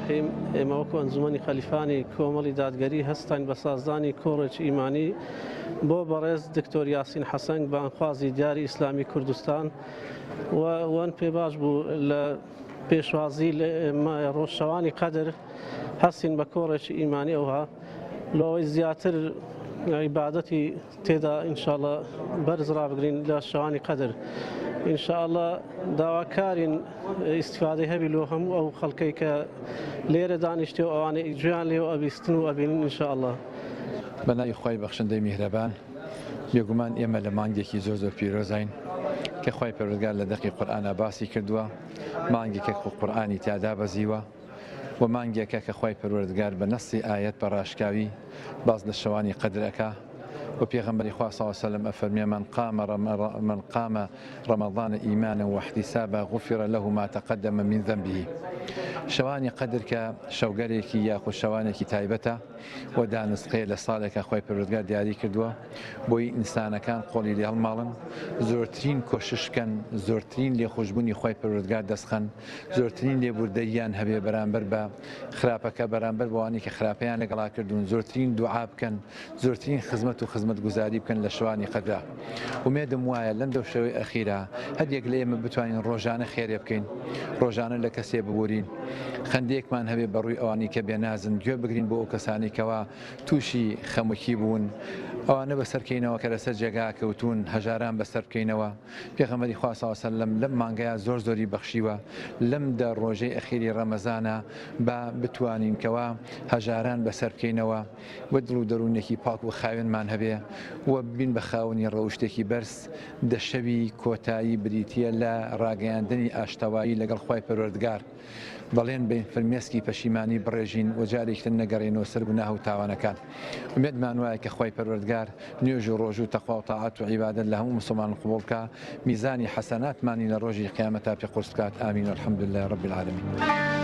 الرحیم ئێمە وەکو ئەنجومەنی خەلیفانی کۆمەڵی دادگەری هەستین بە سازدانی کۆڕێکی ئیمانی بۆ بەڕێز دکتۆر یاسین حەسەنگ بە ئەنخوازی دیاری ئیسلامی کوردستان وەن پێ باش بوو لە پێشوازی ڕۆژشەوانی قەدر هەستین بە کۆڕێکی ئیمانی ئەوها لەوەی زیاتر عیبادەتی تێدا ئینشاءڵڵا بەرز ڕابگرین لە شەوانی قەدر. ئینشاءڵڵا داواکارین ئیسیفادەی هەبی لۆ هەموو ئەو خەڵکەی کە لێرە دانیشتێ و ئەوانەی گوێیان لێوە ئەبیستن و ئەبینن ئینشاءڵڵا. بەناوی خۆی بەخشندەی میهرەبان، بێگومان ئێمە لە مانگێکی زۆر پیرۆزین کە خۆی پەروەردگار لە دەقی قورئانە باسی کردووە، مانگێکە قورئانی تیادا بەزیوە و مانگێکە کە خۆی پەروەردگار بە نەسی ئایەت بە ڕاشکاوی باز لە شەوانی قەدرەکە و پێغەمبەری خوا صلی الله علیه و سلم ئەفەرمێ من قام رمضان إيمانا واحتسابا غفر له ما تقدم من ذنبه. شەوانی قەدر کە شەوگەرێکی یاخود شەوانێکی تایبەتە و دانسقەیە لە ساڵێکە خۆی پەروەردگار دیاری کردووە بۆی ئینسانەکان قۆڵی لێ هەڵماڵن، زۆرترین کۆششکەن، زۆرترین لێخۆشبوونی خۆی پەروەردگار دەستخەن، زۆرترین لێبوردەییان هەبێ بەرامبەر بە خراپەکە، بەرامبەر بەوانی کە خراپەیان لەگەڵا کردوون، زۆرترین دوعا بکەن، زۆرترین خزمەت و خزمەتگوزاری بکەن لە شەوانی قەدرا. ومێدم وایە لەم دەو شەوەی ئەخیرا هەردێک لە ئێمە بتوانین ڕۆژانە خێرێ بکەین، ڕۆژانە لە کەسێ ببورین، خەندێکمان هەبێ بەڕووی ئەوانی کە بێنازن، گوێ بگرین بۆ ئەو کەسانی کەوا تووشی خەموکی بوون، ئەوانە بەسەرکەینەوە کە لەسەر جێگا کەوتون، هەژاران بەسەر بکەینەوە. پێغەمبەری خوا صلی الله علیه و سلم لەم مانگەیە زۆری بەخشیوە، لەم دە ڕۆژەی ئەخیری ڕەمەزانە با بتوانین کەوا هەژاران بەسەر بکەینەوە و دڵ و دەروونێکی پاک و خاوێنمان هەبێ و بین بە خاوەنی ڕەوشتێکی بەرز. دەشەوی کۆتایی بریتیە لە ڕاگەیاندنی ئاشتەوایی لەگەڵ خۆی پەروەردگار. بەڵێن بین فرمێسکی پەشیمانی بڕێژین و جارێکتر نەگەڕێنەوە سەر گوناه و تاوانەکان. ومێدمان وایە کە خۆی پەروەردگار نوێژ و ڕۆژ و تەخوا و تاعات و عیبادەت لە هەموو مسلمان قبوڵ بکە، میزانی حەسەناتمانی لە ڕۆژی قیامەتا پێ قورس بکات. ئامین والحەمدولله رب العالمین.